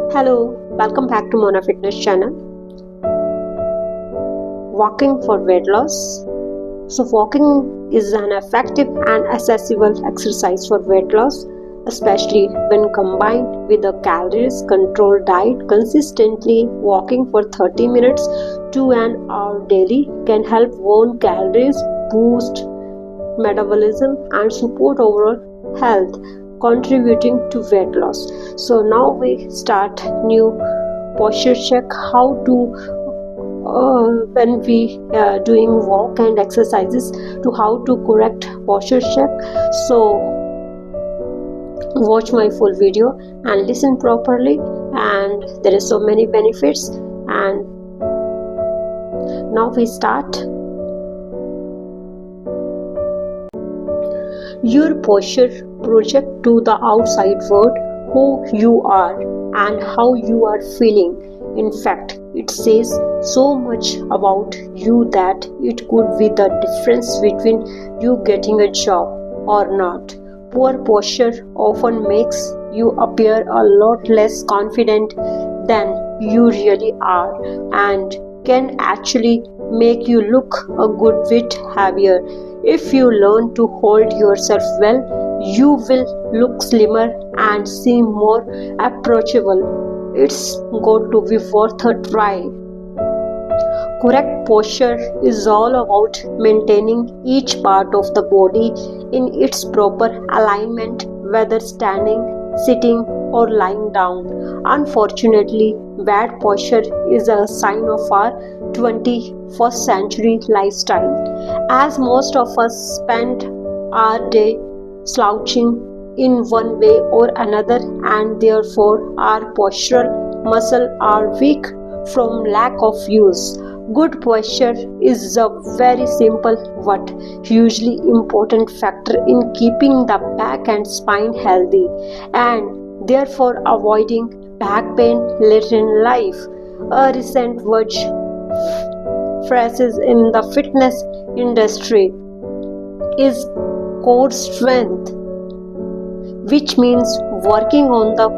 Hello, welcome back to Mona Fitness channel. Walking for weight loss. So, walking is an effective and accessible exercise for weight loss, especially when combined with a calories controlled diet. Consistently walking for 30 minutes to an hour daily can help burn calories, boost metabolism, and support overall health, contributing to weight loss. So now we start new posture check. How to when we doing walk and exercises, to how to correct posture check. So watch my full video and listen properly, and there is so many benefits. And now we start. Your posture projects to the outside world who you are and how you are feeling. In fact, it says so much about you that it could be the difference between you getting a job or not. Poor posture often makes you appear a lot less confident than you really are, and can actually make you look a good bit heavier. If you learn to hold yourself well, you will look slimmer and seem more approachable. It's got to be worth a try. Correct posture is all about maintaining each part of the body in its proper alignment, whether standing, sitting, or lying down. Unfortunately, bad posture is a sign of our 21st century lifestyle, as most of us spend our day slouching in one way or another, and therefore our postural muscles are weak from lack of use. Good posture is a very simple but hugely important factor in keeping the back and spine healthy, and therefore avoiding back pain later in life. A recent watch phrases in the fitness industry is core strength, which means working on the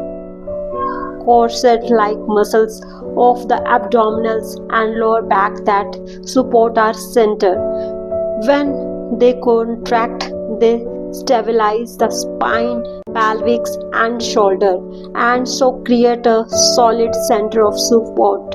corset like muscles of the abdominals and lower back that support our center. When they contract, they stabilize the spine, pelvis, and shoulder, and so create a solid center of support,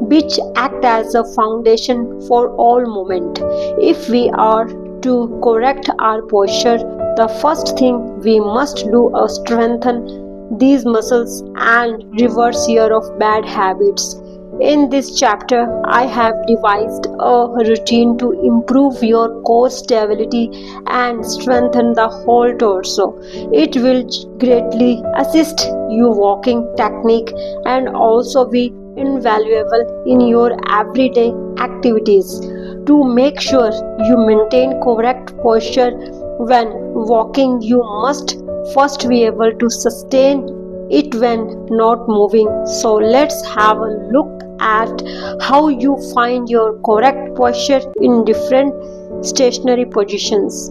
which act as a foundation for all movement. If we are to correct our posture, the first thing we must do is strengthen these muscles and reverse year of bad habits. In this chapter, I have devised a routine to improve your core stability and strengthen the whole torso. It will greatly assist you walking technique and also be invaluable in your everyday activities. To make sure you maintain correct posture when walking, you must first be able to sustain it when not moving. So let's have a look at how you find your correct posture in different stationary positions.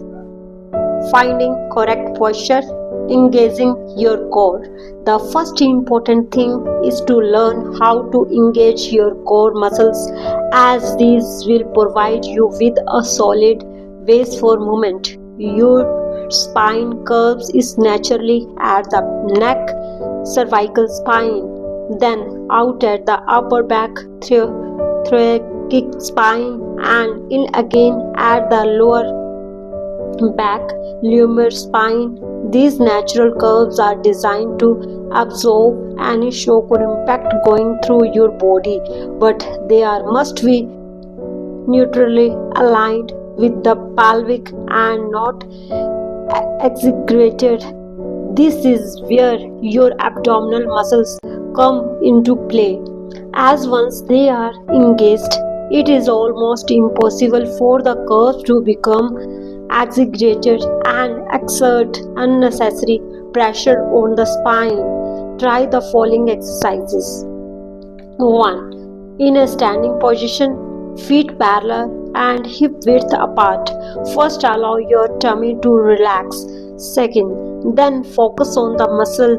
Finding correct posture, engaging your core. The first important thing is to learn how to engage your core muscles, as these will provide you with a solid base for movement. Your spine curves is naturally at the neck, cervical spine, then out at the upper back, thoracic spine, and in again at the lower back, lumbar spine. These natural curves are designed to absorb any shock or impact going through your body, but they are must be neutrally aligned with the pelvic and not exaggerated. This is where your abdominal muscles come into play, as once they are engaged, it is almost impossible for the curves to become exaggerated and exert unnecessary pressure on the spine. Try the following exercises. 1. In a standing position, feet parallel and hip width apart. First, allow your tummy to relax. Second, then focus on the muscle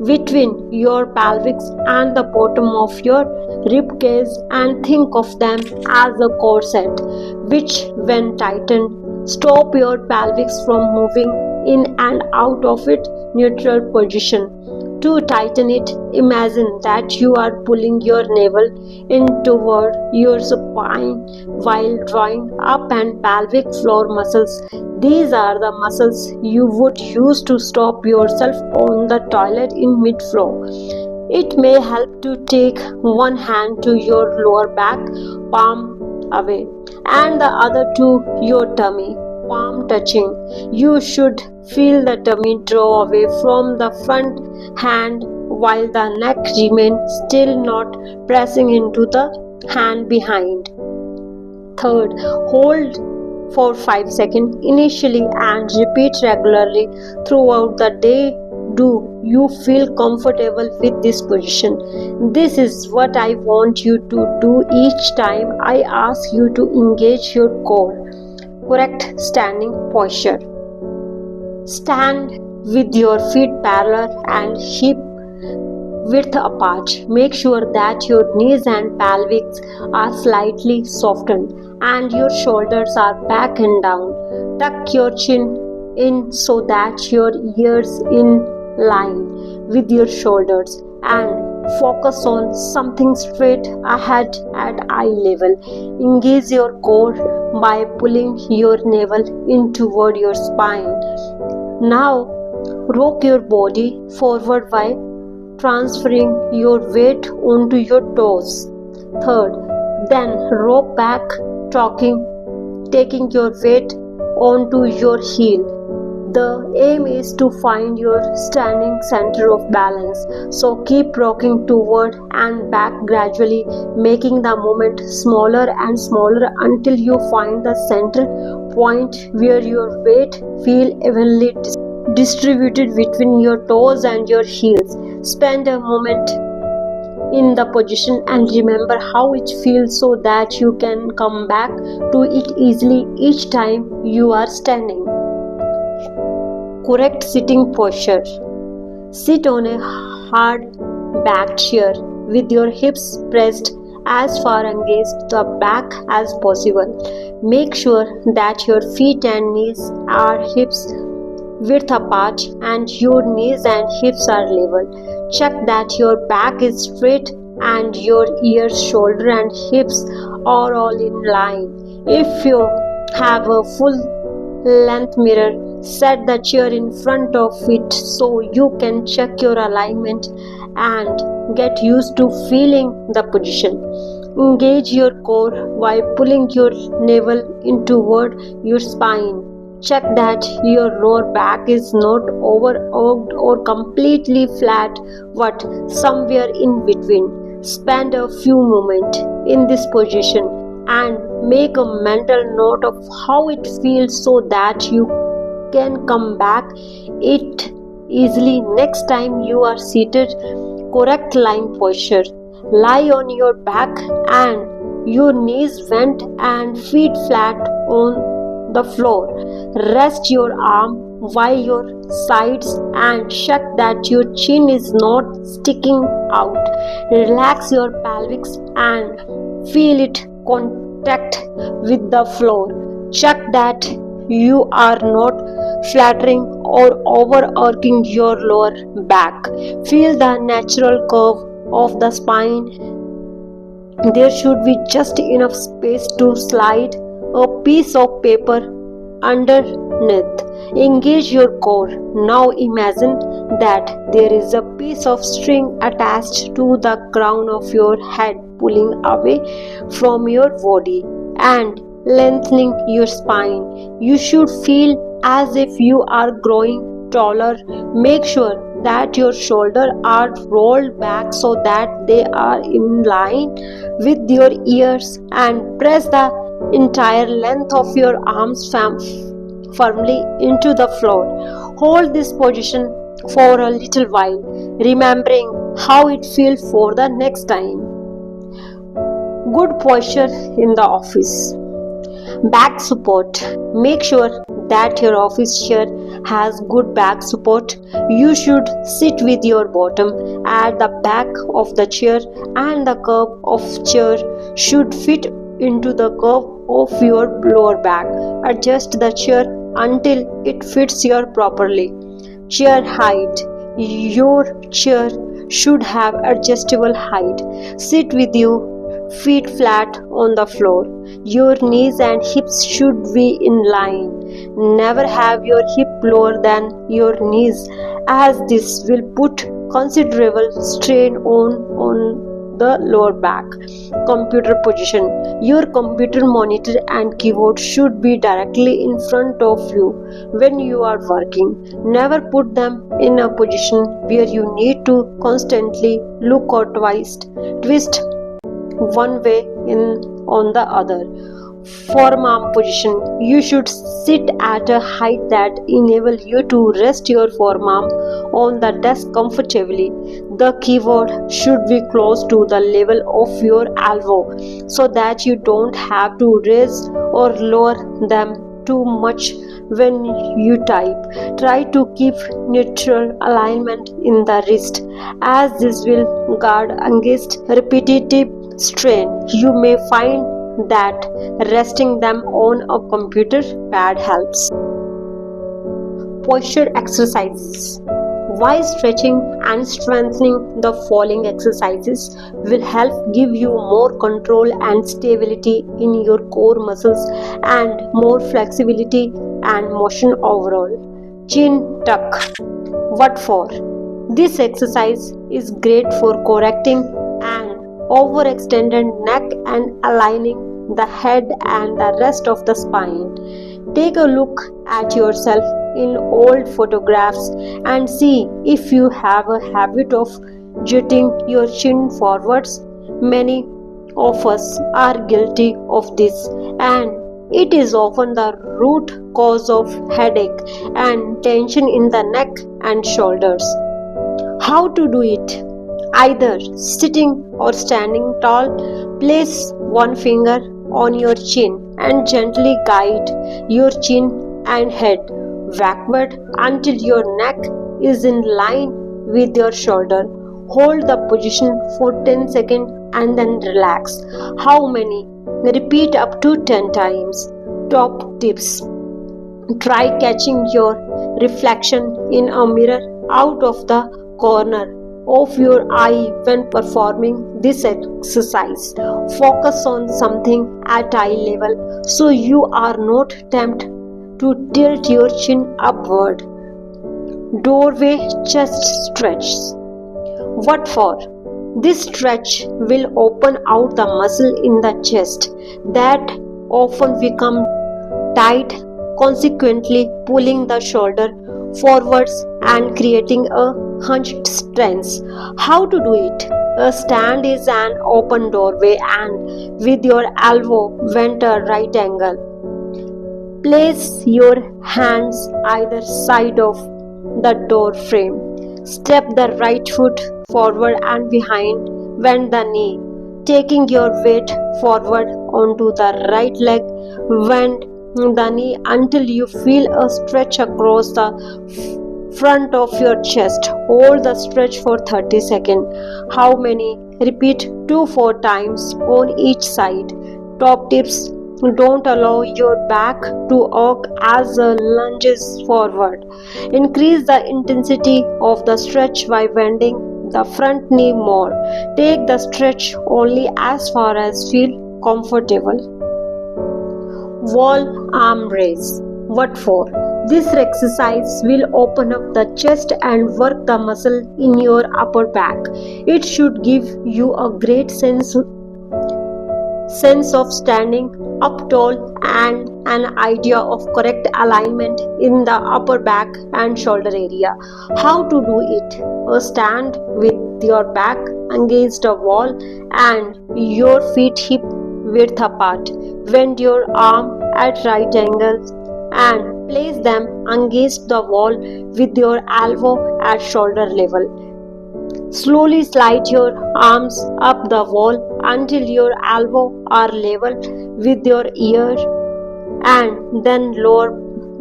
between your pelvis and the bottom of your rib cage, and think of them as a corset which, when tightened, stop your pelvis from moving in and out of its neutral position. To tighten it, imagine that you are pulling your navel in toward your spine while drawing up and pelvic floor muscles. These are the muscles you would use to stop yourself on the toilet in mid-flow. It may help to take one hand to your lower back, palm away, and the other to your tummy, palm touching. You should feel the tummy draw away from the front hand while the neck remains still, not pressing into the hand behind. Third, hold for 5 seconds initially and repeat regularly throughout the day. Do you feel comfortable with this position? This is what I want you to do each time I ask you to engage your core. Correct standing posture. Stand with your feet parallel and hip width apart. Make sure that your knees and pelvis are slightly softened and your shoulders are back and down. Tuck your chin in so that your ears in line with your shoulders, and focus on something straight ahead at eye level. Engage your core by pulling your navel in toward your spine. Now rock your body forward by transferring your weight onto your toes. Third, then rock back, taking your weight onto your heel. The aim is to find your standing center of balance. So keep rocking toward and back gradually, making the movement smaller and smaller until you find the center point where your weight feel evenly distributed between your toes and your heels. Spend a moment in the position and remember how it feels so that you can come back to it easily each time you are standing. Correct sitting posture. Sit on a hard back chair with your hips pressed as far against the back as possible. Make sure that your feet and knees are hips width apart and your knees and hips are level. Check that your back is straight and your ears, shoulder and hips are all in line. If you have a full length mirror, set the chair in front of it so you can check your alignment and get used to feeling the position. Engage your core by pulling your navel in toward your spine. Check that your lower back is not over-arched or completely flat, but somewhere in between. Spend a few moments in this position and make a mental note of how it feels so that you can come back it easily next time you are seated. Correct lying posture. Lie on your back and your knees bent and feet flat on the floor. Rest your arm by your sides and check that your chin is not sticking out. Relax your pelvis and feel it contact with the floor. Check that you are not flattering or over-arching your lower back. Feel the natural curve of the spine. There should be just enough space to slide a piece of paper underneath. Engage your core. Now imagine that there is a piece of string attached to the crown of your head, pulling away from your body and lengthening your spine. You should feel as if you are growing taller. Make sure that your shoulders are rolled back so that they are in line with your ears, and press the entire length of your arms firmly into the floor. Hold this position for a little while, remembering how it feels for the next time. Good posture in the office. Back support. Make sure that your office chair has good back support. You should sit with your bottom at the back of the chair, and the curve of chair should fit into the curve of your lower back. Adjust the chair until it fits you properly. Chair height. Your chair should have adjustable height. Sit with your feet flat on the floor. Your knees and hips should be in line. Never have your hip lower than your knees, as this will put considerable strain on the lower back. Computer position. Your computer monitor and keyboard should be directly in front of you when you are working. Never put them in a position where you need to constantly look or twist one way in on the other. Forearm position. You should sit at a height that enables you to rest your forearm on the desk comfortably. The keyboard should be close to the level of your elbow so that you don't have to raise or lower them too much when you type. Try to keep neutral alignment in the wrist, as this will guard against repetitive strain. You may find that resting them on a computer pad helps. Posture exercises. Why stretching and strengthening the following exercises will help give you more control and stability in your core muscles and more flexibility and motion overall. Chin tuck. What for? This exercise is great for correcting an overextended neck and aligning the head and the rest of the spine. Take a look at yourself in old photographs and see if you have a habit of jutting your chin forwards. Many of us are guilty of this, and it is often the root cause of headache and tension in the neck and shoulders. How to do it? Either sitting or standing tall, place one finger on your chin and gently guide your chin and head backward until your neck is in line with your shoulder. Hold the position for 10 seconds and then relax. How many? Repeat up to 10 times. Top tips. Try catching your reflection in a mirror out of the corner of your eye when performing this exercise. Focus on something at eye level so you are not tempted to tilt your chin upward. Doorway chest stretch. What for? This stretch will open out the muscle in the chest that often become tight, consequently pulling the shoulder forwards and creating a hunched stance. How to do it? A stand is an open doorway and with your elbow bent a right angle. Place your hands either side of the door frame. Step the right foot forward and behind. Bend the knee, taking your weight forward onto the right leg. Bend the knee until you feel a stretch across the front of your chest. Hold the stretch for 30 seconds. How many? Repeat 2-4 times on each side. Top tips. Don't allow your back to arc as the lunges forward. Increase the intensity of the stretch by bending the front knee more. Take the stretch only as far as feel comfortable. Wall arm raise. What for? This exercise will open up the chest and work the muscle in your upper back. It should give you a great sense of standing up tall and an idea of correct alignment in the upper back and shoulder area. How to do it? Stand with your back against a wall and your feet hip width apart. Bend your arm at right angles and place them against the wall with your elbow at shoulder level. Slowly slide your arms up the wall until your elbows are level with your ear and then lower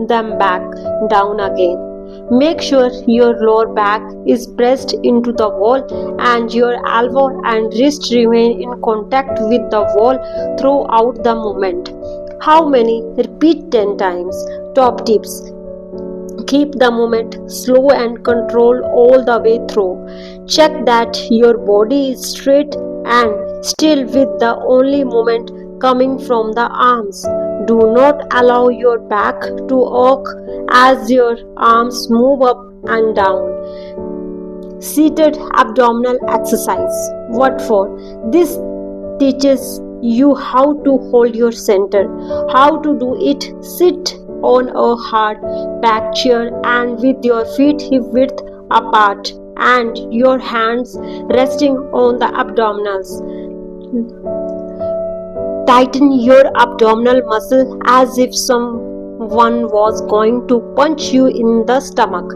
them back down again. Make sure your lower back is pressed into the wall and your elbow and wrist remain in contact with the wall throughout the movement. How many? Repeat 10 times. Top tips. Keep the movement slow and controlled all the way through. Check that your body is straight and still with the only movement coming from the arms. Do not allow your back to arc as your arms move up and down. Seated abdominal exercise. What for? This teaches you how to hold your center, how to do it. Sit on a hard back chair and with your feet hip width apart and your hands resting on the abdominals. Tighten your abdominal muscle as if someone was going to punch you in the stomach.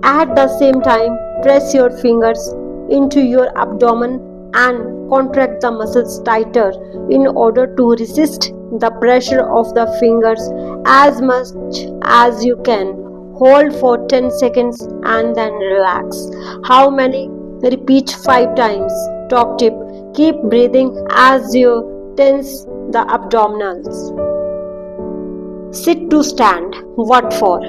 At the same time, press your fingers into your abdomen and contract the muscles tighter in order to resist the pressure of the fingers as much as you can. Hold for 10 seconds and then relax. How many? Repeat 5 times. Top tip. Keep breathing as you tense the abdominals. Sit to stand. What for?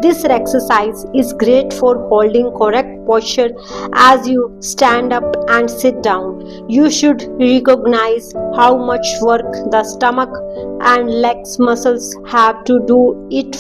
This exercise is great for holding correct posture as you stand up and sit down. You should recognize how much work the stomach and legs muscles have to do it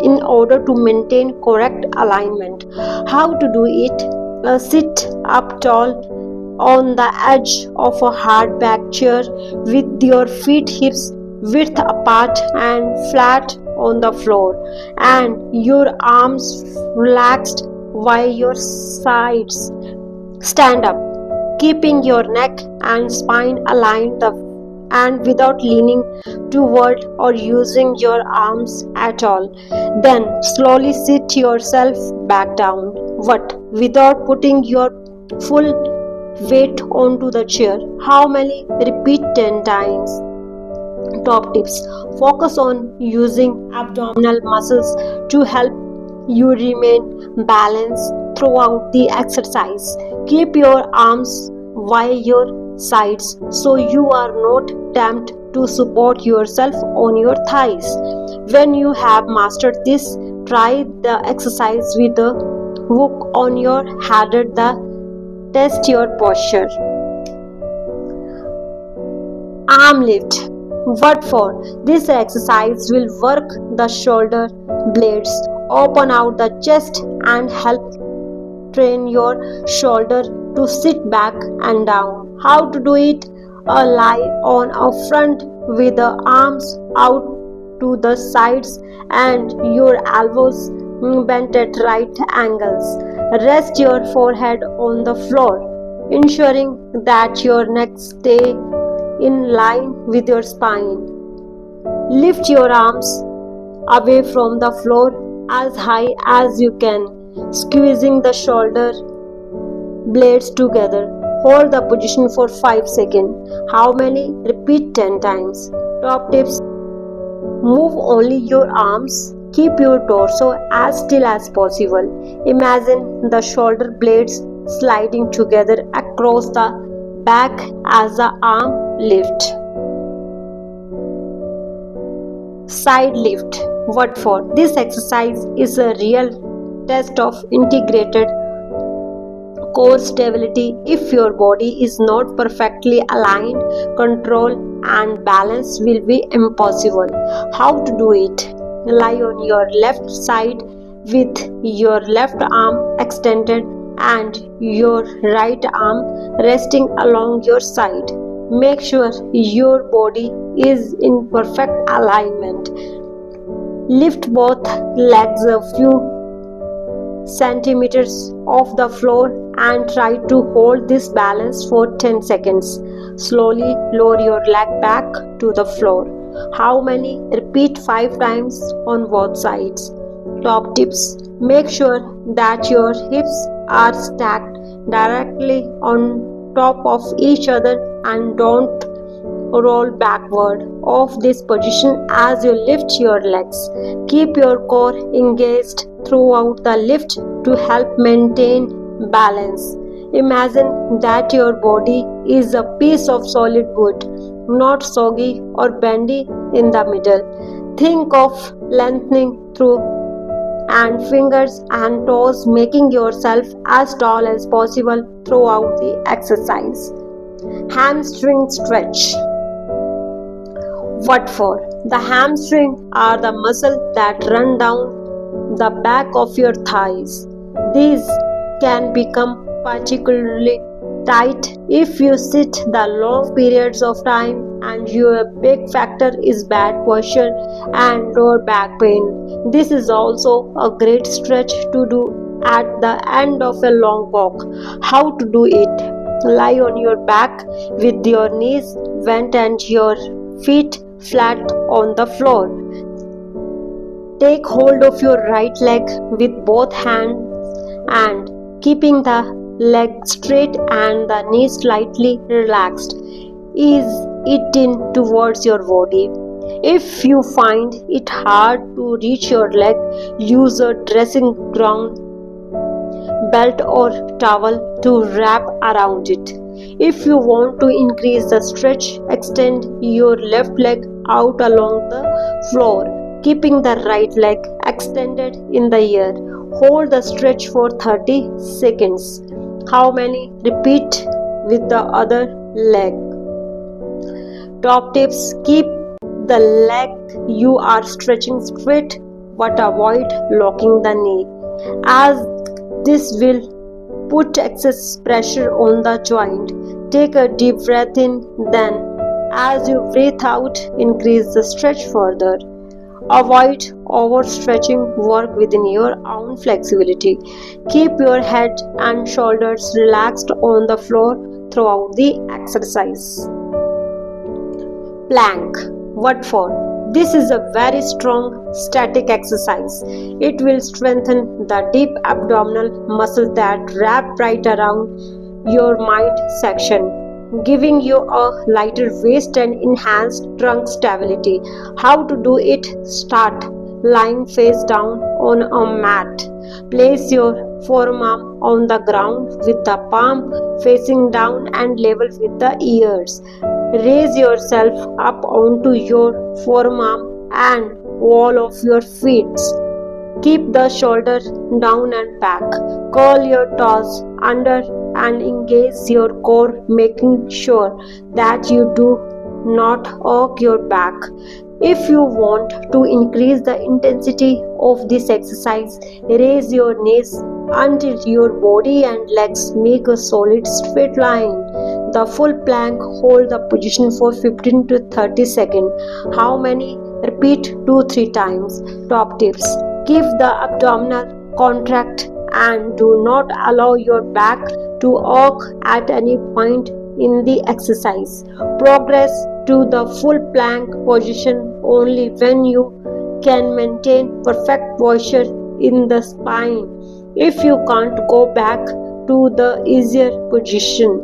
in order to maintain correct alignment. How to do it? Sit up tall on the edge of a hard back chair with your feet hips width apart and flat on the floor and your arms relaxed while your sides. Stand up, keeping your neck and spine aligned and without leaning toward or using your arms at all. Then slowly sit yourself back down. What? Without putting your full weight onto the chair. How many? Repeat 10 times. Top tips. Focus on using abdominal muscles to help you remain balanced throughout the exercise. Keep your arms by your sides so you are not tempted to support yourself on your thighs. When you have mastered this, try the exercise with the hook on your head. Test your posture. Arm lift. What for? This exercise will work the shoulder blades, open out the chest and help train your shoulder to sit back and down. How to do it? Lie on a front with the arms out to the sides and your elbows bent at right angles. Rest your forehead on the floor, ensuring that your neck stays in line with your spine. Lift your arms away from the floor as high as you can, squeezing the shoulder blades together. Hold the position for 5 seconds. How many? Repeat 10 times. Top tips. Move only your arms. Keep your torso as still as possible. Imagine the shoulder blades sliding together across the back as the arm lift. Side lift. What for? This exercise is a real test of integrated core stability. If your body is not perfectly aligned, control and balance will be impossible. How to do it? Lie on your left side with your left arm extended and your right arm resting along your side. Make sure your body is in perfect alignment. Lift both legs a few centimeters off the floor and try to hold this balance for 10 seconds. Slowly lower your leg back to the floor. How many? Repeat 5 times on both sides. Top tips. Make sure that your hips are stacked directly on top of each other and don't roll backward of this position as you lift your legs. Keep your core engaged throughout the lift to help maintain balance. Imagine that your body is a piece of solid wood, not soggy or bendy in the middle. Think of lengthening through and fingers and toes, making yourself as tall as possible throughout the exercise. Hamstring stretch. What for? The hamstring are the muscles that run down the back of your thighs. These can become particularly tight if you sit the long periods of time, and your big factor is bad posture and lower back pain. This is also a great stretch to do at the end of a long walk. How to do it? Lie on your back with your knees bent and your feet flat on the floor. Take hold of your right leg with both hands and keeping the leg straight and the knee slightly relaxed. Ease it in towards your body. If you find it hard to reach your leg, use a dressing gown, belt or towel to wrap around it. If you want to increase the stretch, extend your left leg out along the floor, keeping the right leg extended in the air. Hold the stretch for 30 seconds. How many? Repeat with the other leg. Top tips: keep the leg you are stretching straight, but avoid locking the knee, as this will put excess pressure on the joint. Take a deep breath in, then, as you breathe out, increase the stretch further. Avoid overstretching, work within your own flexibility. Keep your head and shoulders relaxed on the floor throughout the exercise. Plank. What for? This is a very strong static exercise. It will strengthen the deep abdominal muscle that wrap right around your midsection, giving you a lighter waist and enhanced trunk stability. How to do it? Start lying face down on a mat. Place your forearm on the ground with the palm facing down and level with the ears. Raise yourself up onto your forearm and wall of your feet. Keep the shoulder down and back. Curl your toes under and engage your core, making sure that you do not arc your back. If you want to increase the intensity of this exercise, raise your knees until your body and legs make a solid straight line. The full plank, hold the position for 15 to 30 seconds. How many? Repeat 2-3 times. Top tips: keep the abdominal contract and do not allow your back to arc at any point in the exercise. Progress to the full plank position only when you can maintain perfect posture in the spine. If you can't go back to the easier position,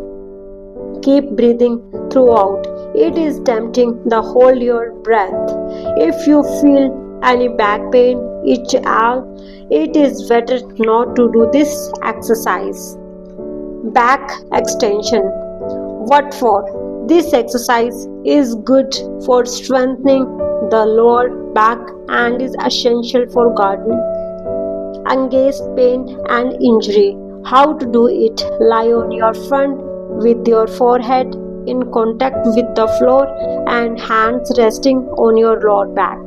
keep breathing throughout. It is tempting to hold your breath. If you feel any back pain, it is better not to do this exercise. Back extension. What for? This exercise is good for strengthening the lower back and is essential for guarding against pain and injury. How to do it? Lie on your front with your forehead in contact with the floor and hands resting on your lower back.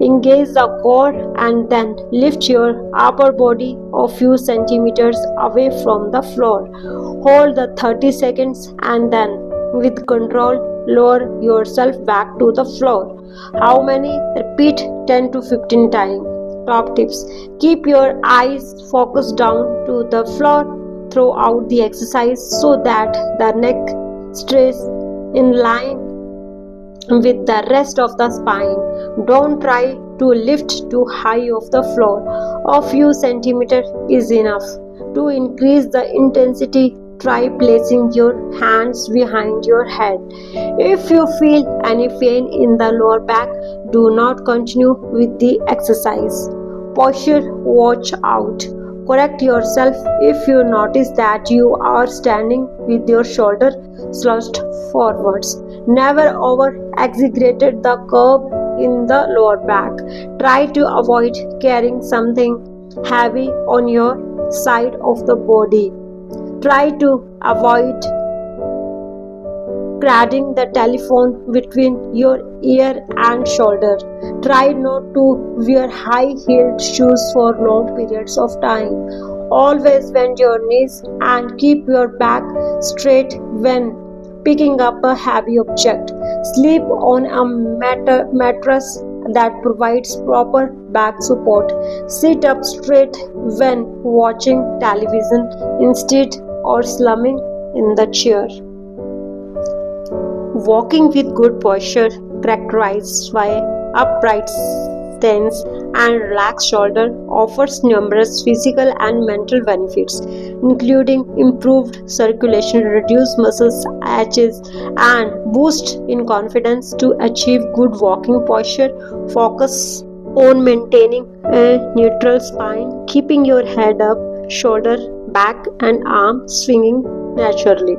Engage the core and then lift your upper body a few centimeters away from the floor. Hold the 30 seconds and then, with control, lower yourself back to the floor. How many? Repeat 10 to 15 times. Top tips: keep your eyes focused down to the floor throughout the exercise so that the neck stays in line with the rest of the spine. Don't try to lift too high off the floor. A few centimeters is enough. To increase the intensity, Try placing your hands behind your head. If you feel any pain in the lower back, do not continue with the exercise. Posture, watch out. Correct yourself if you notice that you are standing with your shoulder slouched forwards. Never over exaggerated the curve in the lower back. Try to avoid carrying something heavy on your side of the body. Try to avoid crowding the telephone between your ear and shoulder. Try not to wear high-heeled shoes for long periods of time. Always bend your knees and keep your back straight when picking up a heavy object. Sleep on a mattress that provides proper back support. Sit up straight when watching television instead or slumping in the chair. Walking with good posture, characterized by upright stance and relaxed shoulder, offers numerous physical and mental benefits, including improved circulation, reduced muscle aches, and boost in confidence. To achieve good walking posture, focus on maintaining a neutral spine, keeping your head up, shoulder, back, and arm swinging naturally.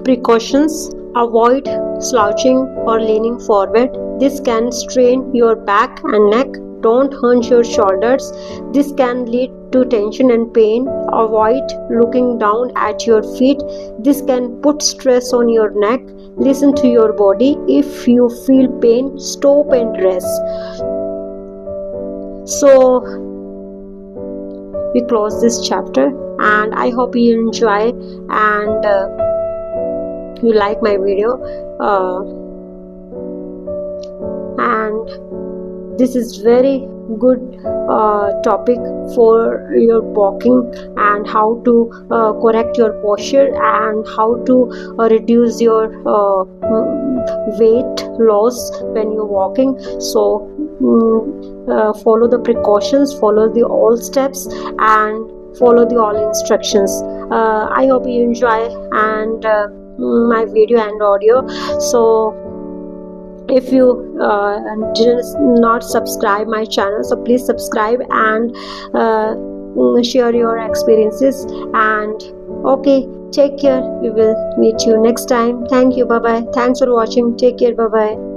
Precautions: avoid slouching or leaning forward. This can strain your back and neck. Don't hunch your shoulders. This can lead to tension and pain. Avoid looking down at your feet. This can put stress on your neck. Listen to your body. If you feel pain, stop and rest. So, we close this chapter, and I hope you enjoy and you like my video, and this is very good topic for your walking and how to correct your posture and how to reduce your weight loss when you're walking. So follow the precautions, follow the all steps, and follow the all instructions. I hope you enjoy and my video and audio. So if you did not subscribe my channel, so please subscribe and share your experiences. And okay, take care. We will meet you next time. Thank you. Bye bye. Thanks for watching. Take care. Bye bye.